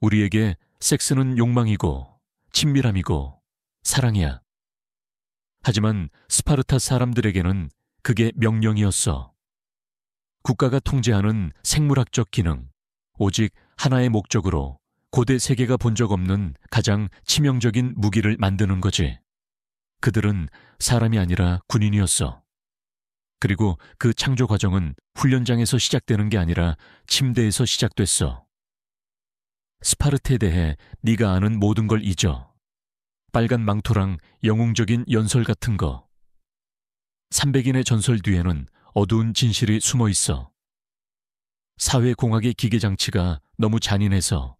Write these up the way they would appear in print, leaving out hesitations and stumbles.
우리에게 섹스는 욕망이고 친밀함이고 사랑이야. 하지만 스파르타 사람들에게는 그게 명령이었어. 국가가 통제하는 생물학적 기능, 오직 하나의 목적으로 고대 세계가 본 적 없는 가장 치명적인 무기를 만드는 거지. 그들은 사람이 아니라 군인이었어. 그리고 그 창조 과정은 훈련장에서 시작되는 게 아니라 침대에서 시작됐어. 스파르타에 대해 네가 아는 모든 걸 잊어. 빨간 망토랑 영웅적인 연설 같은 거. 300인의 전설 뒤에는 어두운 진실이 숨어 있어. 사회공학의 기계장치가 너무 잔인해서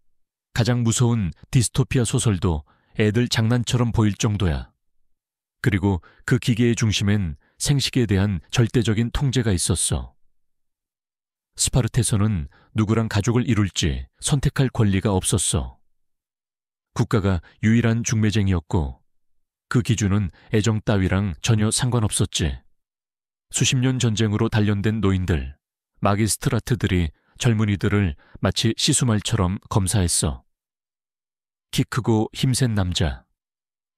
가장 무서운 디스토피아 소설도 애들 장난처럼 보일 정도야. 그리고 그 기계의 중심엔 생식에 대한 절대적인 통제가 있었어. 스파르타에서는 누구랑 가족을 이룰지 선택할 권리가 없었어. 국가가 유일한 중매쟁이였고 그 기준은 애정 따위랑 전혀 상관없었지. 수십 년 전쟁으로 단련된 노인들, 마기스트라트들이 젊은이들을 마치 시수말처럼 검사했어. 키 크고 힘센 남자,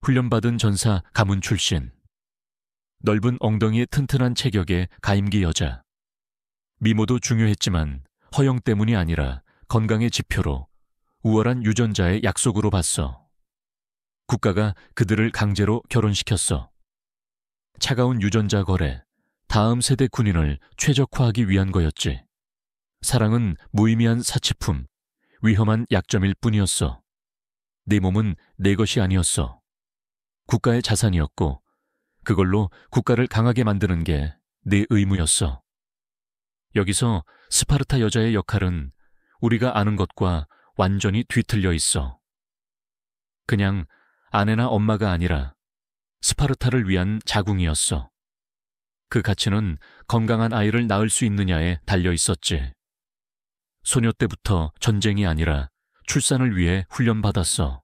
훈련받은 전사 가문 출신, 넓은 엉덩이에 튼튼한 체격의 가임기 여자. 미모도 중요했지만 허영 때문이 아니라 건강의 지표로 우월한 유전자의 약속으로 봤어. 국가가 그들을 강제로 결혼시켰어. 차가운 유전자 거래, 다음 세대 군인을 최적화하기 위한 거였지. 사랑은 무의미한 사치품, 위험한 약점일 뿐이었어. 내 몸은 내 것이 아니었어. 국가의 자산이었고 그걸로 국가를 강하게 만드는 게 내 의무였어. 여기서 스파르타 여자의 역할은 우리가 아는 것과 완전히 뒤틀려 있어. 그냥 아내나 엄마가 아니라 스파르타를 위한 자궁이었어. 그 가치는 건강한 아이를 낳을 수 있느냐에 달려 있었지. 소녀 때부터 전쟁이 아니라 출산을 위해 훈련받았어.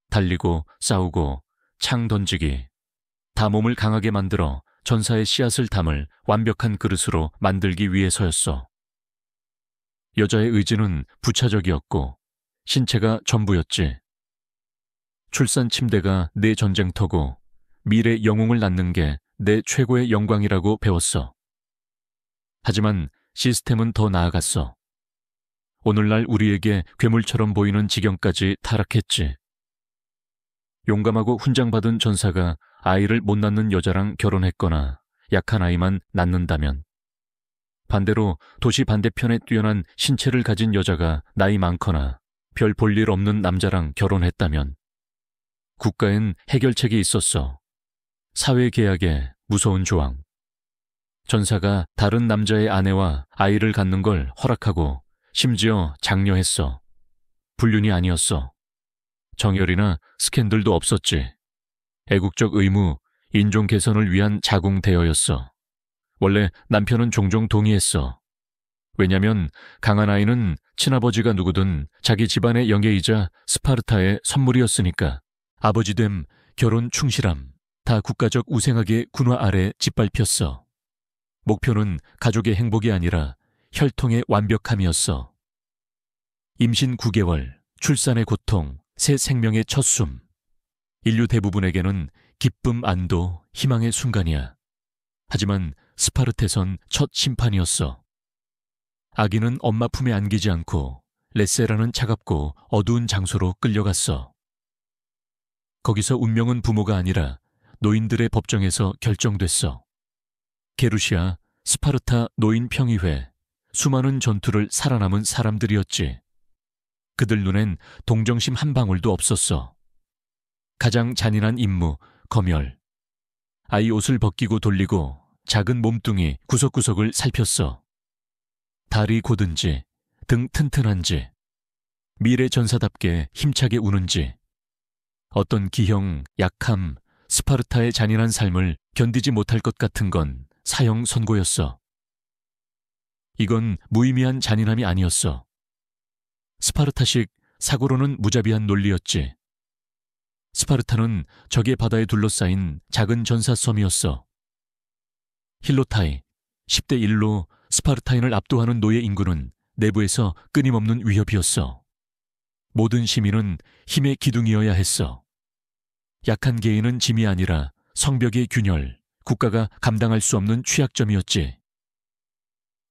달리고 싸우고 창 던지기, 다 몸을 강하게 만들어 전사의 씨앗을 담을 완벽한 그릇으로 만들기 위해서였어. 여자의 의지는 부차적이었고 신체가 전부였지. 출산 침대가 내 전쟁터고 미래 영웅을 낳는 게 내 최고의 영광이라고 배웠어. 하지만 시스템은 더 나아갔어. 오늘날 우리에게 괴물처럼 보이는 지경까지 타락했지. 용감하고 훈장받은 전사가 아이를 못 낳는 여자랑 결혼했거나 약한 아이만 낳는다면, 반대로 도시 반대편에 뛰어난 신체를 가진 여자가 나이 많거나 별 볼 일 없는 남자랑 결혼했다면 국가엔 해결책이 있었어. 사회계약의 무서운 조항. 전사가 다른 남자의 아내와 아이를 갖는 걸 허락하고 심지어 장려했어. 불륜이 아니었어. 정열이나 스캔들도 없었지. 애국적 의무, 인종 개선을 위한 자궁 대여였어. 원래 남편은 종종 동의했어. 왜냐면 강한 아이는 친아버지가 누구든 자기 집안의 영예이자 스파르타의 선물이었으니까. 아버지됨, 결혼 충실함, 다 국가적 우생학의 군화 아래 짓밟혔어. 목표는 가족의 행복이 아니라 혈통의 완벽함이었어. 임신 9개월, 출산의 고통, 새 생명의 첫 숨. 인류 대부분에게는 기쁨, 안도, 희망의 순간이야. 하지만 스파르타에선 첫 심판이었어. 아기는 엄마 품에 안기지 않고 레세라는 차갑고 어두운 장소로 끌려갔어. 거기서 운명은 부모가 아니라 노인들의 법정에서 결정됐어. 게루시아, 스파르타 노인평의회, 수많은 전투를 살아남은 사람들이었지. 그들 눈엔 동정심 한 방울도 없었어. 가장 잔인한 임무, 검열. 아이 옷을 벗기고 돌리고 작은 몸뚱이 구석구석을 살폈어. 다리 곧은지, 등 튼튼한지, 미래 전사답게 힘차게 우는지, 어떤 기형, 약함, 스파르타의 잔인한 삶을 견디지 못할 것 같은 건 사형 선고였어. 이건 무의미한 잔인함이 아니었어. 스파르타식 사고로는 무자비한 논리였지. 스파르타는 적의 바다에 둘러싸인 작은 전사섬이었어. 힐로타이, 10대 1로 스파르타인을 압도하는 노예 인구는 내부에서 끊임없는 위협이었어. 모든 시민은 힘의 기둥이어야 했어. 약한 개인은 짐이 아니라 성벽의 균열, 국가가 감당할 수 없는 취약점이었지.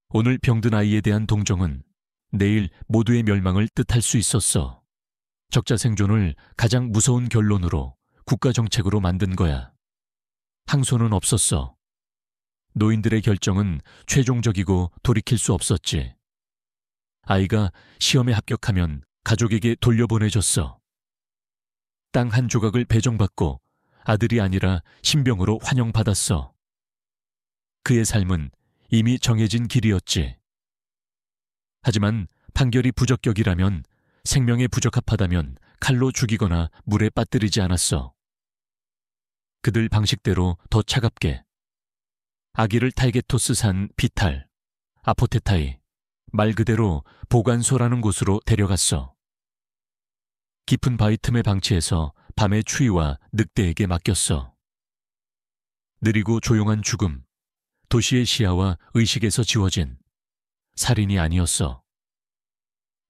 오늘 병든 아이에 대한 동정은 내일 모두의 멸망을 뜻할 수 있었어. 적자생존을 가장 무서운 결론으로 국가정책으로 만든 거야. 항소는 없었어. 노인들의 결정은 최종적이고 돌이킬 수 없었지. 아이가 시험에 합격하면 가족에게 돌려보내줬어. 땅 한 조각을 배정받고 아들이 아니라 신병으로 환영받았어. 그의 삶은 이미 정해진 길이었지. 하지만 판결이 부적격이라면, 생명에 부적합하다면 칼로 죽이거나 물에 빠뜨리지 않았어. 그들 방식대로 더 차갑게. 아기를 탈게토스산 비탈, 아포테타이, 말 그대로 보관소라는 곳으로 데려갔어. 깊은 바위 틈에 방치해서 밤의 추위와 늑대에게 맡겼어. 느리고 조용한 죽음, 도시의 시야와 의식에서 지워진 살인이 아니었어.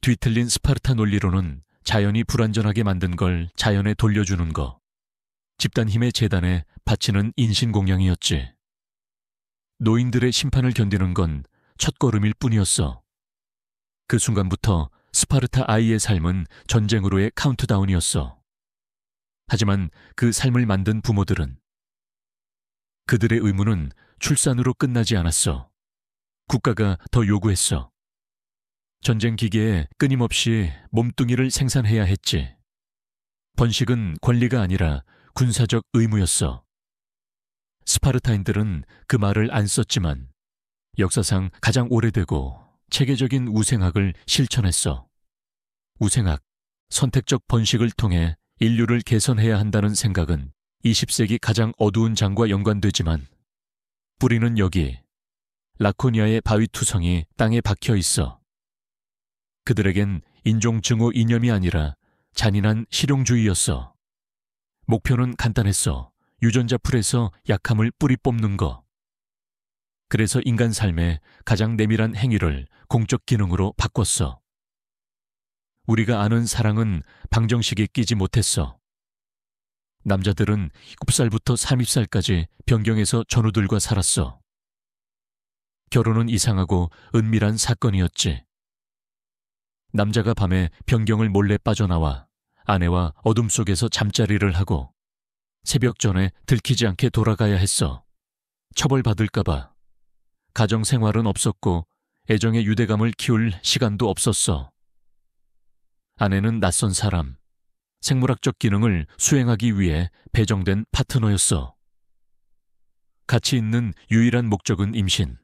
뒤틀린 스파르타 논리로는 자연이 불완전하게 만든 걸 자연에 돌려주는 거, 집단 힘의 재단에 바치는 인신공양이었지. 노인들의 심판을 견디는 건 첫걸음일 뿐이었어. 그 순간부터 스파르타 아이의 삶은 전쟁으로의 카운트다운이었어. 하지만 그 삶을 만든 부모들은, 그들의 의무는 출산으로 끝나지 않았어. 국가가 더 요구했어. 전쟁 기계에 끊임없이 몸뚱이를 생산해야 했지. 번식은 권리가 아니라 군사적 의무였어. 스파르타인들은 그 말을 안 썼지만 역사상 가장 오래되고 체계적인 우생학을 실천했어. 우생학, 선택적 번식을 통해 인류를 개선해야 한다는 생각은 20세기 가장 어두운 장과 연관되지만 뿌리는 여기, 라코니아의 바위투성이 땅에 박혀 있어. 그들에겐 인종 증오 이념이 아니라 잔인한 실용주의였어. 목표는 간단했어. 유전자 풀에서 약함을 뿌리 뽑는 거. 그래서 인간 삶의 가장 내밀한 행위를 공적 기능으로 바꿨어. 우리가 아는 사랑은 방정식에 끼지 못했어. 남자들은 7살부터 30살까지 변경에서 전우들과 살았어. 결혼은 이상하고 은밀한 사건이었지. 남자가 밤에 변경을 몰래 빠져나와 아내와 어둠 속에서 잠자리를 하고 새벽 전에 들키지 않게 돌아가야 했어. 처벌받을까봐. 가정생활은 없었고 애정의 유대감을 키울 시간도 없었어. 아내는 낯선 사람, 생물학적 기능을 수행하기 위해 배정된 파트너였어. 가치 있는 유일한 목적은 임신.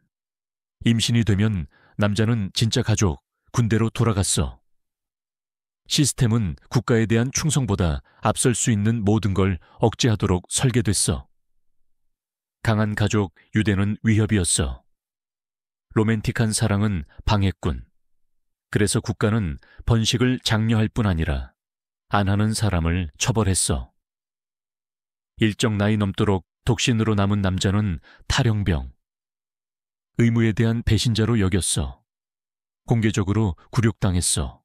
임신이 되면 남자는 진짜 가족, 군대로 돌아갔어. 시스템은 국가에 대한 충성보다 앞설 수 있는 모든 걸 억제하도록 설계됐어. 강한 가족, 유대는 위협이었어. 로맨틱한 사랑은 방해꾼. 그래서 국가는 번식을 장려할 뿐 아니라 안 하는 사람을 처벌했어. 일정 나이 넘도록 독신으로 남은 남자는 탈영병. 의무에 대한 배신자로 여겼어. 공개적으로 굴욕당했어.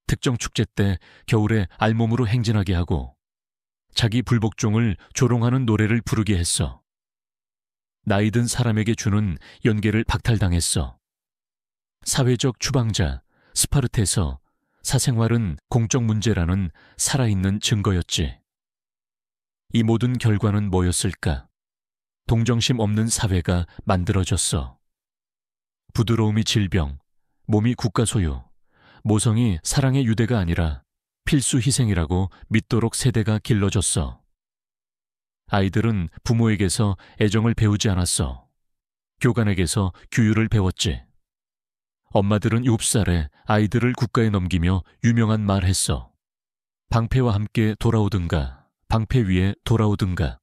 특정 축제 때 겨울에 알몸으로 행진하게 하고 자기 불복종을 조롱하는 노래를 부르게 했어. 나이든 사람에게 주는 연계를 박탈당했어. 사회적 추방자, 스파르테에서 사생활은 공적 문제라는 살아있는 증거였지. 이 모든 결과는 뭐였을까? 동정심 없는 사회가 만들어졌어. 부드러움이 질병, 몸이 국가 소유, 모성이 사랑의 유대가 아니라 필수 희생이라고 믿도록 세대가 길러졌어. 아이들은 부모에게서 애정을 배우지 않았어. 교관에게서 규율을 배웠지. 엄마들은 7살에 아이들을 국가에 넘기며 유명한 말 했어. 방패와 함께 돌아오든가, 방패 위에 돌아오든가.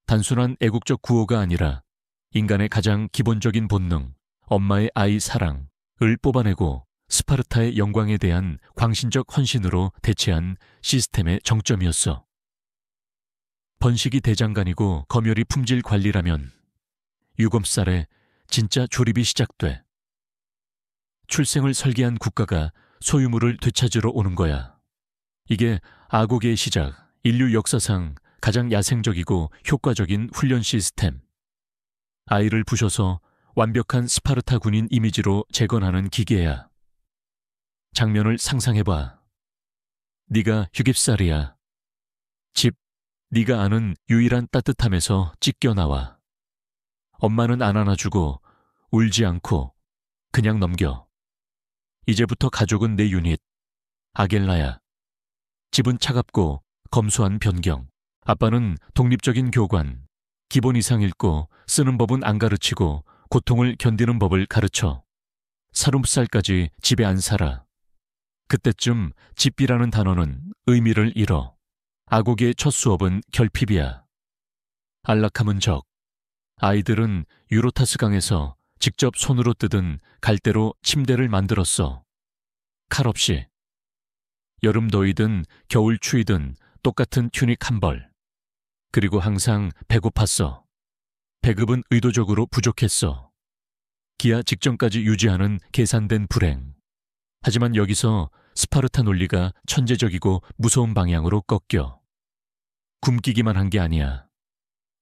단순한 애국적 구호가 아니라 인간의 가장 기본적인 본능, 엄마의 아이 사랑을 뽑아내고 스파르타의 영광에 대한 광신적 헌신으로 대체한 시스템의 정점이었어. 번식이 대장간이고 검열이 품질 관리라면 7살에 진짜 조립이 시작돼. 출생을 설계한 국가가 소유물을 되찾으러 오는 거야. 이게 아고게의 시작, 인류 역사상 가장 야생적이고 효과적인 훈련 시스템. 아이를 부셔서 완벽한 스파르타 군인 이미지로 재건하는 기계야. 장면을 상상해봐. 네가 휴깁살이야. 집, 네가 아는 유일한 따뜻함에서 찢겨나와. 엄마는 안 안아주고 울지 않고 그냥 넘겨. 이제부터 가족은 내 유닛, 아겔라야. 집은 차갑고 검소한 변경. 아빠는 독립적인 교관, 기본 이상 읽고 쓰는 법은 안 가르치고 고통을 견디는 법을 가르쳐. 30살까지 집에 안 살아. 그때쯤 집이라는 단어는 의미를 잃어. 아고게의 첫 수업은 결핍이야. 안락함은 적. 아이들은 유로타스 강에서 직접 손으로 뜯은 갈대로 침대를 만들었어. 칼 없이. 여름 더위든 겨울 추위든 똑같은 튜닉 한 벌. 그리고 항상 배고팠어. 배급은 의도적으로 부족했어. 기아 직전까지 유지하는 계산된 불행. 하지만 여기서 스파르타 논리가 천재적이고 무서운 방향으로 꺾여. 굶기기만 한 게 아니야.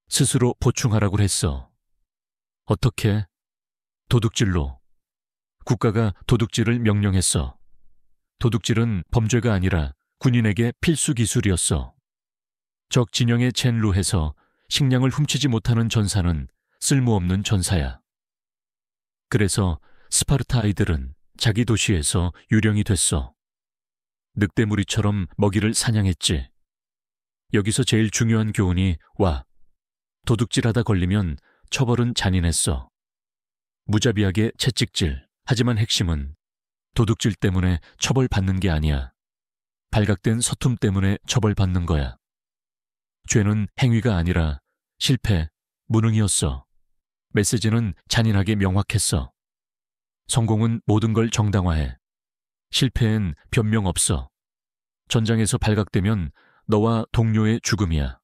스스로 보충하라고 했어. 어떻게? 도둑질로. 국가가 도둑질을 명령했어. 도둑질은 범죄가 아니라 군인에게 필수 기술이었어. 적 진영의 젠루해서 식량을 훔치지 못하는 전사는 쓸모없는 전사야. 그래서 스파르타 아이들은 자기 도시에서 유령이 됐어. 늑대무리처럼 먹이를 사냥했지. 여기서 제일 중요한 교훈이 와. 도둑질하다 걸리면 처벌은 잔인했어. 무자비하게 채찍질. 하지만 핵심은 도둑질 때문에 처벌받는 게 아니야. 발각된 서툼 때문에 처벌받는 거야. 죄는 행위가 아니라 실패, 무능이었어. 메시지는 잔인하게 명확했어. 성공은 모든 걸 정당화해. 실패엔 변명 없어. 전장에서 발각되면 너와 동료의 죽음이야.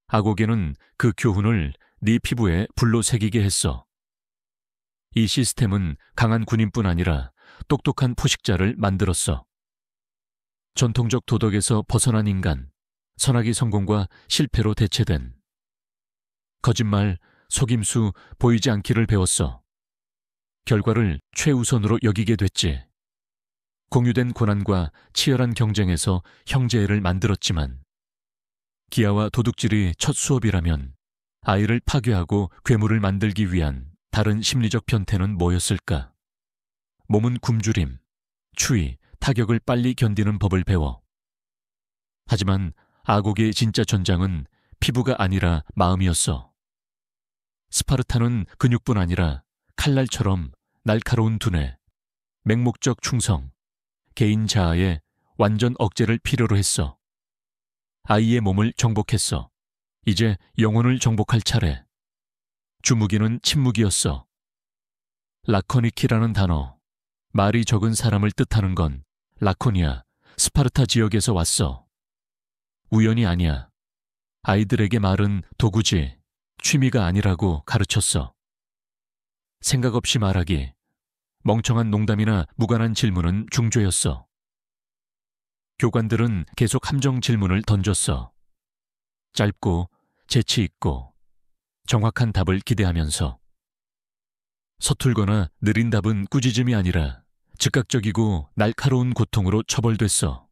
아고게는 그 교훈을 네 피부에 불로 새기게 했어. 이 시스템은 강한 군인뿐 아니라 똑똑한 포식자를 만들었어. 전통적 도덕에서 벗어난 인간, 선악의 성공과 실패로 대체된. 거짓말, 속임수, 보이지 않기를 배웠어. 결과를 최우선으로 여기게 됐지. 공유된 고난과 치열한 경쟁에서 형제애를 만들었지만 기아와 도둑질이 첫 수업이라면 아이를 파괴하고 괴물을 만들기 위한 다른 심리적 변태는 뭐였을까? 몸은 굶주림, 추위, 타격을 빨리 견디는 법을 배워. 하지만 아고게의 진짜 전장은 피부가 아니라 마음이었어. 스파르타는 근육뿐 아니라 칼날처럼 날카로운 두뇌, 맹목적 충성, 개인 자아의 완전 억제를 필요로 했어. 아이의 몸을 정복했어. 이제 영혼을 정복할 차례. 주무기는 침묵이었어. 라코니키라는 단어, 말이 적은 사람을 뜻하는 건 라코니아, 스파르타 지역에서 왔어. 우연이 아니야. 아이들에게 말은 도구지, 취미가 아니라고 가르쳤어. 생각 없이 말하기, 멍청한 농담이나 무관한 질문은 중죄였어. 교관들은 계속 함정 질문을 던졌어. 짧고 재치 있고 정확한 답을 기대하면서. 서툴거나 느린 답은 꾸짖음이 아니라 즉각적이고 날카로운 고통으로 처벌됐어.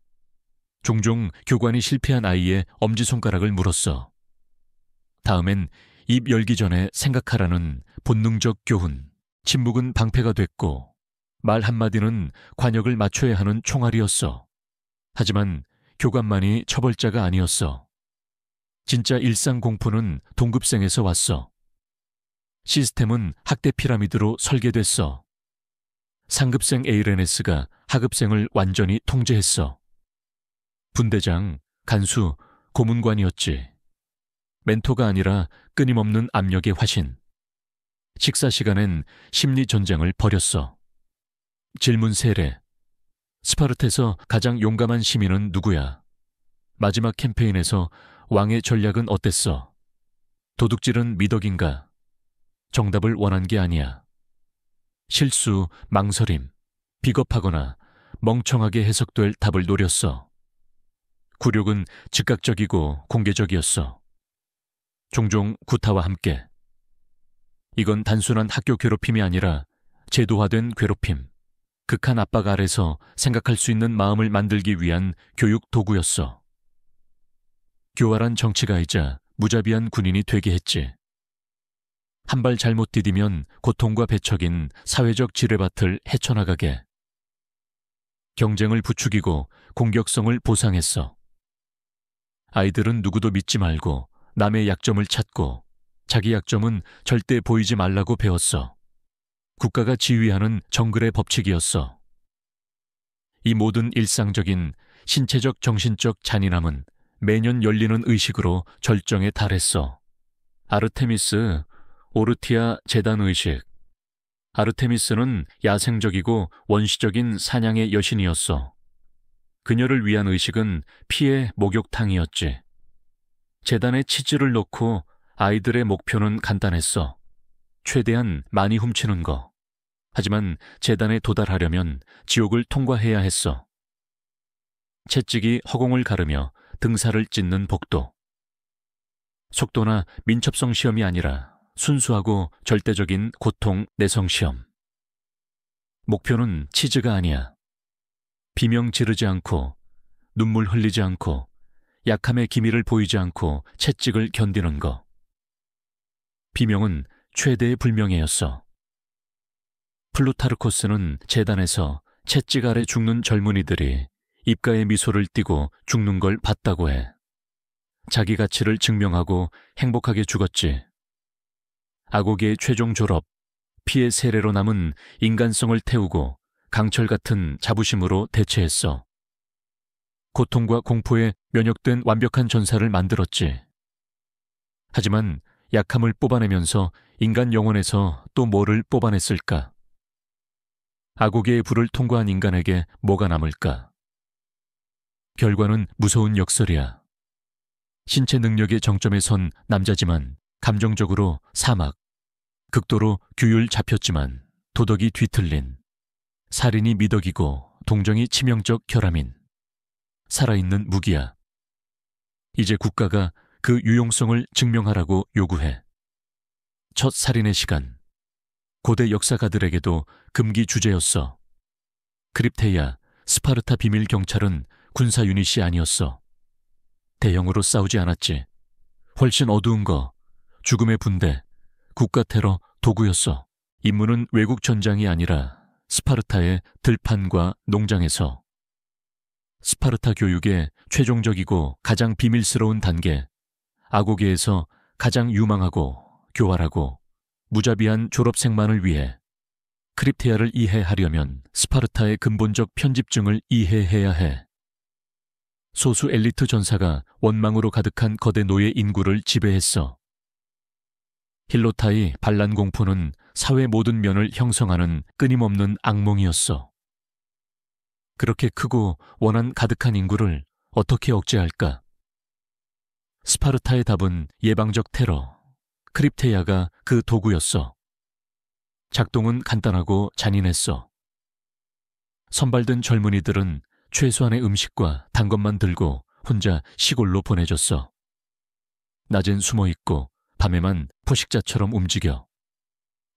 종종 교관이 실패한 아이의 엄지손가락을 물었어. 다음엔 입 열기 전에 생각하라는 본능적 교훈. 침묵은 방패가 됐고 말 한마디는 관역을 맞춰야 하는 총알이었어. 하지만 교관만이 처벌자가 아니었어. 진짜 일상 공포는 동급생에서 왔어. 시스템은 학대 피라미드로 설계됐어. 상급생 에이레네스가 하급생을 완전히 통제했어. 분대장, 간수, 고문관이었지. 멘토가 아니라 끊임없는 압력의 화신. 식사 시간엔 심리 전쟁을 벌였어. 질문 세례. 스파르타에서 가장 용감한 시민은 누구야? 마지막 캠페인에서 왕의 전략은 어땠어? 도둑질은 미덕인가? 정답을 원한 게 아니야. 실수, 망설임, 비겁하거나 멍청하게 해석될 답을 노렸어. 굴욕은 즉각적이고 공개적이었어. 종종 구타와 함께. 이건 단순한 학교 괴롭힘이 아니라 제도화된 괴롭힘, 극한 압박 아래서 생각할 수 있는 마음을 만들기 위한 교육 도구였어. 교활한 정치가이자 무자비한 군인이 되게 했지. 한 발 잘못 디디면 고통과 배척인 사회적 지뢰밭을 헤쳐나가게. 경쟁을 부추기고 공격성을 보상했어. 아이들은 누구도 믿지 말고 남의 약점을 찾고 자기 약점은 절대 보이지 말라고 배웠어. 국가가 지휘하는 정글의 법칙이었어. 이 모든 일상적인 신체적 정신적 잔인함은 매년 열리는 의식으로 절정에 달했어. 아르테미스 오르티아 재단 의식. 아르테미스는 야생적이고 원시적인 사냥의 여신이었어. 그녀를 위한 의식은 피의 목욕탕이었지. 재단에 치즈를 넣고 아이들의 목표는 간단했어. 최대한 많이 훔치는 거. 하지만 재단에 도달하려면 지옥을 통과해야 했어. 채찍이 허공을 가르며 등살을 찢는 복도. 속도나 민첩성 시험이 아니라 순수하고 절대적인 고통 내성 시험. 목표는 치즈가 아니야. 비명 지르지 않고 눈물 흘리지 않고 약함의 기미를 보이지 않고 채찍을 견디는 거. 비명은 최대의 불명예였어. 플루타르코스는 재단에서 채찍 아래 죽는 젊은이들이 입가에 미소를 띠고 죽는 걸 봤다고 해. 자기 가치를 증명하고 행복하게 죽었지. 아고게의 최종 졸업, 피의 세례로 남은 인간성을 태우고 강철 같은 자부심으로 대체했어. 고통과 공포에 면역된 완벽한 전사를 만들었지. 하지만 약함을 뽑아내면서 인간 영혼에서 또 뭐를 뽑아냈을까? 아고게의 불을 통과한 인간에게 뭐가 남을까? 결과는 무서운 역설이야. 신체 능력의 정점에 선 남자지만 감정적으로 사막, 극도로 규율 잡혔지만 도덕이 뒤틀린, 살인이 미덕이고 동정이 치명적 결함인, 살아있는 무기야. 이제 국가가 그 유용성을 증명하라고 요구해. 첫 살인의 시간. 고대 역사가들에게도 금기 주제였어. 크립테이아, 스파르타 비밀 경찰은 군사 유닛이 아니었어. 대형으로 싸우지 않았지. 훨씬 어두운 거, 죽음의 분대, 국가 테러 도구였어. 임무는 외국 전장이 아니라 스파르타의 들판과 농장에서. 스파르타 교육의 최종적이고 가장 비밀스러운 단계, 아고게에서 가장 유망하고 교활하고 무자비한 졸업생만을 위해 크립테아를 이해하려면 스파르타의 근본적 편집증을 이해해야 해. 소수 엘리트 전사가 원망으로 가득한 거대 노예 인구를 지배했어. 힐로타의 반란 공포는 사회 모든 면을 형성하는 끊임없는 악몽이었어. 그렇게 크고 원한 가득한 인구를 어떻게 억제할까? 스파르타의 답은 예방적 테러, 크립테이아가 그 도구였어. 작동은 간단하고 잔인했어. 선발된 젊은이들은 최소한의 음식과 단 것만 들고 혼자 시골로 보내졌어. 낮엔 숨어있고 밤에만 포식자처럼 움직여.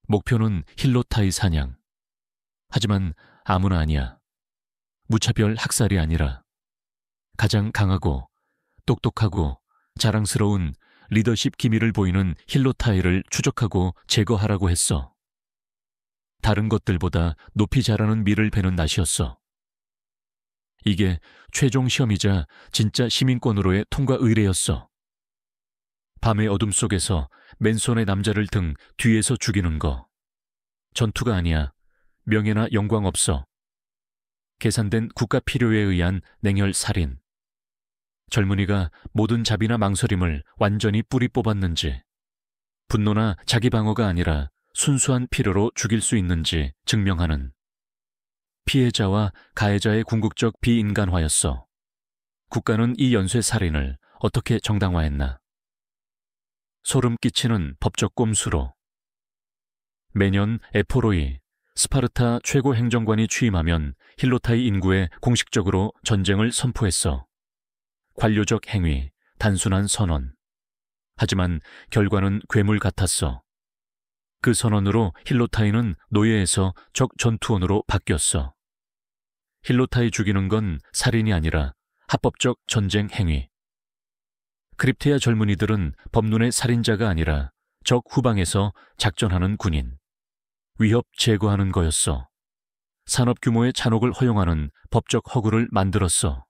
목표는 힐로타의 사냥. 하지만 아무나 아니야. 무차별 학살이 아니라 가장 강하고 똑똑하고 자랑스러운 리더십 기미를 보이는 힐로타이를 추적하고 제거하라고 했어. 다른 것들보다 높이 자라는 밀을 베는 낫이었어. 이게 최종 시험이자 진짜 시민권으로의 통과 의례였어. 밤의 어둠 속에서 맨손의 남자를 등 뒤에서 죽이는 거. 전투가 아니야. 명예나 영광 없어. 계산된 국가 필요에 의한 냉혈 살인. 젊은이가 모든 자비나 망설임을 완전히 뿌리 뽑았는지, 분노나 자기 방어가 아니라 순수한 필요로 죽일 수 있는지 증명하는 피해자와 가해자의 궁극적 비인간화였어. 국가는 이 연쇄 살인을 어떻게 정당화했나? 소름 끼치는 법적 꼼수로. 매년 에포로이, 스파르타 최고 행정관이 취임하면 힐로타이 인구에 공식적으로 전쟁을 선포했어. 관료적 행위, 단순한 선언. 하지만 결과는 괴물 같았어. 그 선언으로 힐로타이는 노예에서 적 전투원으로 바뀌었어. 힐로타이 죽이는 건 살인이 아니라 합법적 전쟁 행위. 크립테아 젊은이들은 법눈의 살인자가 아니라 적 후방에서 작전하는 군인. 위협 제거하는 거였어. 산업 규모의 잔혹을 허용하는 법적 허구를 만들었어.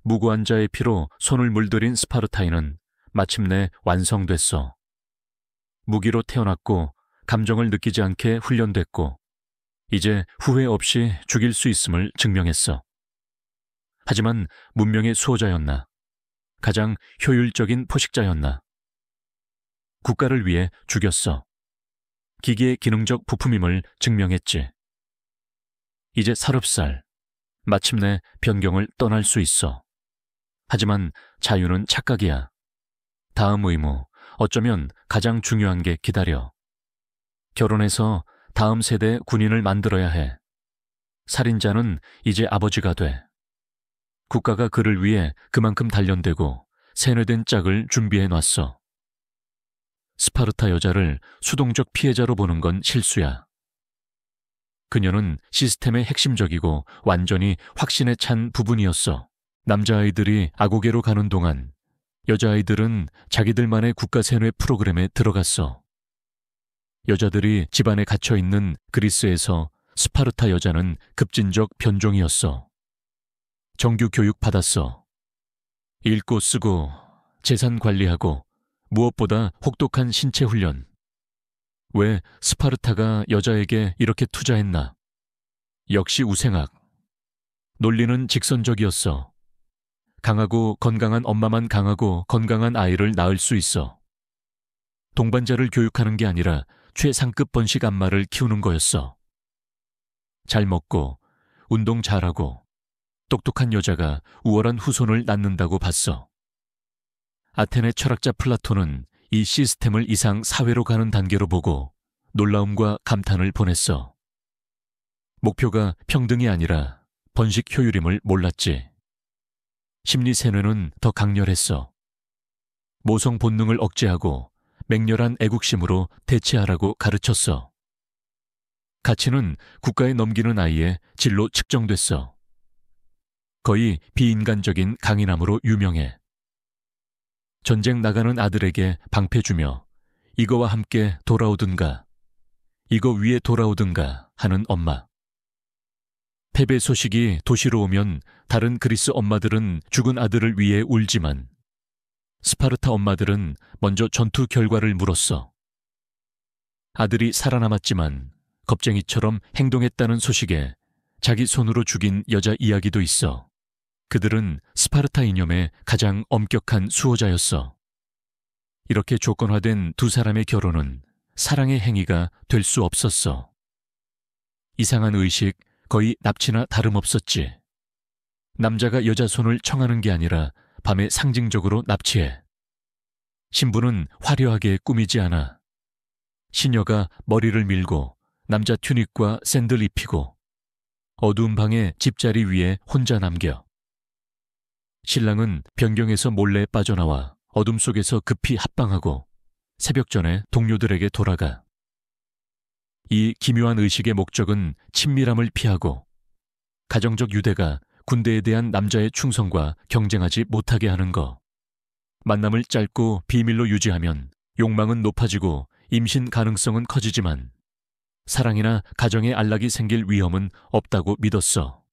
무고한 자의 피로 손을 물들인 스파르타인은 마침내 완성됐어. 무기로 태어났고 감정을 느끼지 않게 훈련됐고 이제 후회 없이 죽일 수 있음을 증명했어. 하지만 문명의 수호자였나? 가장 효율적인 포식자였나? 국가를 위해 죽였어. 기기의 기능적 부품임을 증명했지. 이제 30살. 마침내 변경을 떠날 수 있어. 하지만 자유는 착각이야. 다음 의무, 어쩌면 가장 중요한 게 기다려. 결혼해서 다음 세대 군인을 만들어야 해. 살인자는 이제 아버지가 돼. 국가가 그를 위해 그만큼 단련되고 세뇌된 짝을 준비해놨어. 스파르타 여자를 수동적 피해자로 보는 건 실수야. 그녀는 시스템의 핵심적이고 완전히 확신에 찬 부분이었어. 남자아이들이 아고게로 가는 동안 여자아이들은 자기들만의 국가 세뇌 프로그램에 들어갔어. 여자들이 집안에 갇혀있는 그리스에서 스파르타 여자는 급진적 변종이었어. 정규 교육 받았어. 읽고 쓰고 재산 관리하고 무엇보다 혹독한 신체 훈련. 왜 스파르타가 여자에게 이렇게 투자했나? 역시 우생학. 논리는 직선적이었어. 강하고 건강한 엄마만 강하고 건강한 아이를 낳을 수 있어. 동반자를 교육하는 게 아니라 최상급 번식 안마를 키우는 거였어. 잘 먹고 운동 잘하고 똑똑한 여자가 우월한 후손을 낳는다고 봤어. 아테네 철학자 플라톤은 이 시스템을 이상 사회로 가는 단계로 보고 놀라움과 감탄을 보냈어. 목표가 평등이 아니라 번식 효율임을 몰랐지. 심리 세뇌는 더 강렬했어. 모성 본능을 억제하고 맹렬한 애국심으로 대체하라고 가르쳤어. 가치는 국가에 넘기는 아이의 질로 측정됐어. 거의 비인간적인 강인함으로 유명해. 전쟁 나가는 아들에게 방패 주며 이거와 함께 돌아오든가 이거 위에 돌아오든가 하는 엄마. 패배 소식이 도시로 오면 다른 그리스 엄마들은 죽은 아들을 위해 울지만 스파르타 엄마들은 먼저 전투 결과를 물었어. 아들이 살아남았지만 겁쟁이처럼 행동했다는 소식에 자기 손으로 죽인 여자 이야기도 있어. 그들은 스파르타 이념의 가장 엄격한 수호자였어. 이렇게 조건화된 두 사람의 결혼은 사랑의 행위가 될 수 없었어. 이상한 의식, 거의 납치나 다름없었지. 남자가 여자 손을 청하는 게 아니라 밤에 상징적으로 납치해. 신부는 화려하게 꾸미지 않아. 시녀가 머리를 밀고 남자 튜닉과 샌들 입히고 어두운 방에 집자리 위에 혼자 남겨. 신랑은 변경에서 몰래 빠져나와 어둠 속에서 급히 합방하고 새벽 전에 동료들에게 돌아가. 이 기묘한 의식의 목적은 친밀함을 피하고 가정적 유대가 군대에 대한 남자의 충성과 경쟁하지 못하게 하는 거. 만남을 짧고 비밀로 유지하면 욕망은 높아지고 임신 가능성은 커지지만 사랑이나 가정에 안락이 생길 위험은 없다고 믿었어.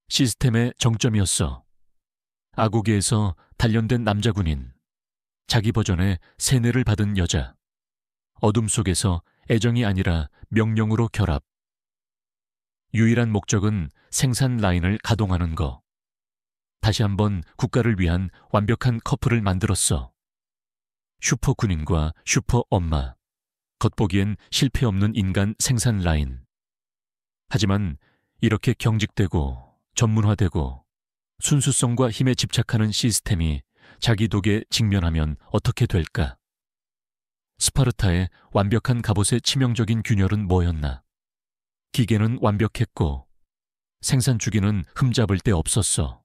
시스템의 정점이었어. 아고게에서 단련된 남자 군인, 자기 버전의 세뇌를 받은 여자, 어둠 속에서 애정이 아니라 명령으로 결합. 유일한 목적은 생산 라인을 가동하는 거. 다시 한번 국가를 위한 완벽한 커플을 만들었어. 슈퍼 군인과 슈퍼 엄마. 겉보기엔 실패 없는 인간 생산 라인. 하지만 이렇게 경직되고 전문화되고 순수성과 힘에 집착하는 시스템이 자기 독에 직면하면 어떻게 될까? 스파르타의 완벽한 갑옷의 치명적인 균열은 뭐였나? 기계는 완벽했고 생산 주기는 흠잡을 데 없었어.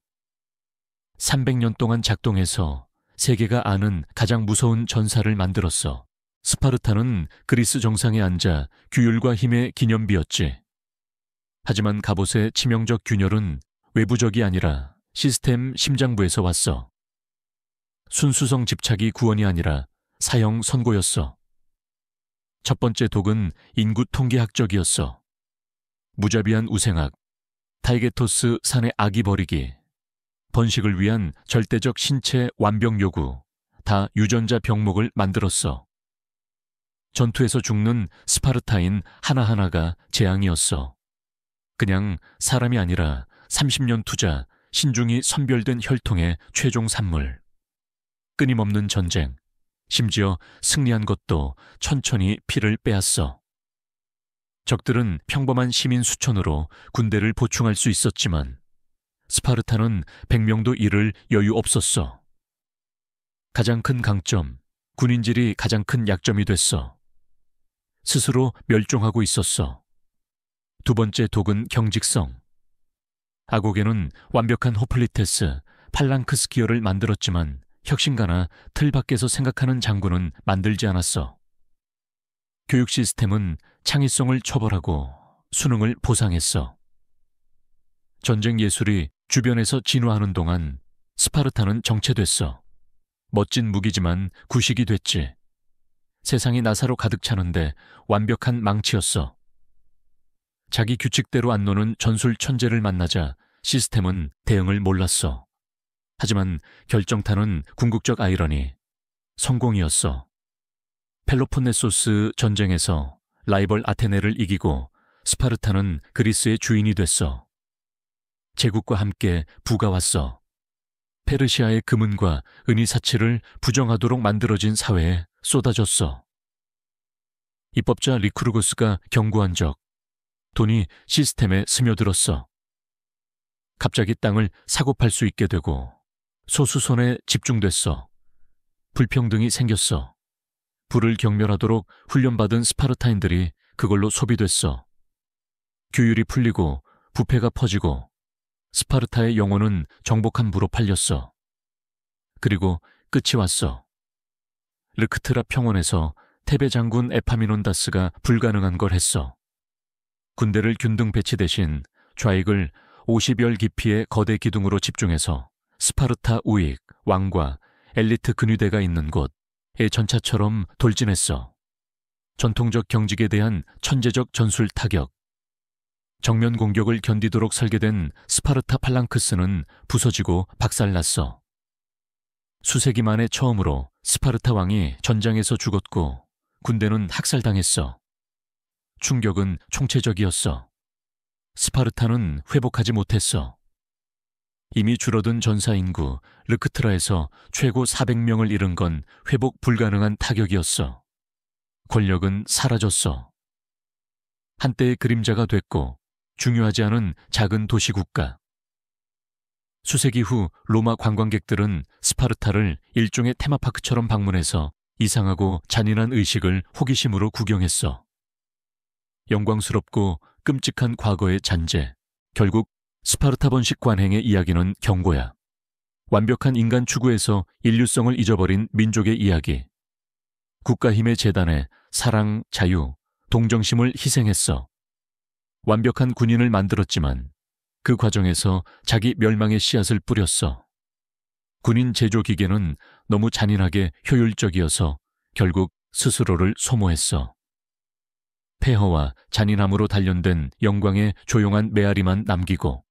300년 동안 작동해서 세계가 아는 가장 무서운 전사를 만들었어. 스파르타는 그리스 정상에 앉아 규율과 힘의 기념비였지. 하지만 갑옷의 치명적 균열은 외부적이 아니라 시스템 심장부에서 왔어. 순수성 집착이 구원이 아니라 사형 선고였어. 첫 번째 독은 인구 통계학적이었어. 무자비한 우생학, 타이게토스 산의 아기 버리기, 번식을 위한 절대적 신체 완벽 요구, 다 유전자 병목을 만들었어. 전투에서 죽는 스파르타인 하나하나가 재앙이었어. 그냥 사람이 아니라 30년 투자, 신중히 선별된 혈통의 최종 산물. 끊임없는 전쟁, 심지어 승리한 것도 천천히 피를 빼앗어. 적들은 평범한 시민 수천으로 군대를 보충할 수 있었지만 스파르타는 100명도 잃을 여유 없었어. 가장 큰 강점, 군인질이 가장 큰 약점이 됐어. 스스로 멸종하고 있었어. 두 번째 독은 경직성. 아고게는 완벽한 호플리테스, 팔랑크스 기어를 만들었지만 혁신가나 틀 밖에서 생각하는 장군은 만들지 않았어. 교육 시스템은 창의성을 처벌하고 수능을 보상했어. 전쟁 예술이 주변에서 진화하는 동안 스파르타는 정체됐어. 멋진 무기지만 구식이 됐지. 세상이 나사로 가득 차는데 완벽한 망치였어. 자기 규칙대로 안 노는 전술 천재를 만나자 시스템은 대응을 몰랐어. 하지만 결정타는 궁극적 아이러니, 성공이었어. 펠로폰네소스 전쟁에서 라이벌 아테네를 이기고 스파르타는 그리스의 주인이 됐어. 제국과 함께 부가 왔어. 페르시아의 금은과 은이 사치를 부정하도록 만들어진 사회에 쏟아졌어. 입법자 리쿠르고스가 경고한 적, 돈이 시스템에 스며들었어. 갑자기 땅을 사고팔 수 있게 되고 소수 손에 집중됐어. 불평등이 생겼어. 불을 경멸하도록 훈련받은 스파르타인들이 그걸로 소비됐어. 규율이 풀리고 부패가 퍼지고 스파르타의 영혼은 정복한 부로 팔렸어. 그리고 끝이 왔어. 르크트라 평원에서 테베 장군 에파미논다스가 불가능한 걸 했어. 군대를 균등 배치 대신 좌익을 50열 깊이의 거대 기둥으로 집중해서 스파르타 우익, 왕과 엘리트 근위대가 있는 곳의 전차처럼 돌진했어. 전통적 경직에 대한 천재적 전술 타격. 정면 공격을 견디도록 설계된 스파르타 팔랑크스는 부서지고 박살났어. 수세기 만에 처음으로 스파르타 왕이 전장에서 죽었고 군대는 학살당했어. 충격은 총체적이었어. 스파르타는 회복하지 못했어. 이미 줄어든 전사 인구 르크트라에서 최고 400명을 잃은 건 회복 불가능한 타격이었어. 권력은 사라졌어. 한때의 그림자가 됐고 중요하지 않은 작은 도시 국가. 수세기 후 로마 관광객들은 스파르타를 일종의 테마파크처럼 방문해서 이상하고 잔인한 의식을 호기심으로 구경했어. 영광스럽고 끔찍한 과거의 잔재. 결국 스파르타본식 관행의 이야기는 경고야. 완벽한 인간 추구에서 인류성을 잊어버린 민족의 이야기. 국가 힘의 재단에 사랑, 자유, 동정심을 희생했어. 완벽한 군인을 만들었지만 그 과정에서 자기 멸망의 씨앗을 뿌렸어. 군인 제조 기계는 너무 잔인하게 효율적이어서 결국 스스로를 소모했어. 폐허와 잔인함으로 단련된 영광의 조용한 메아리만 남기고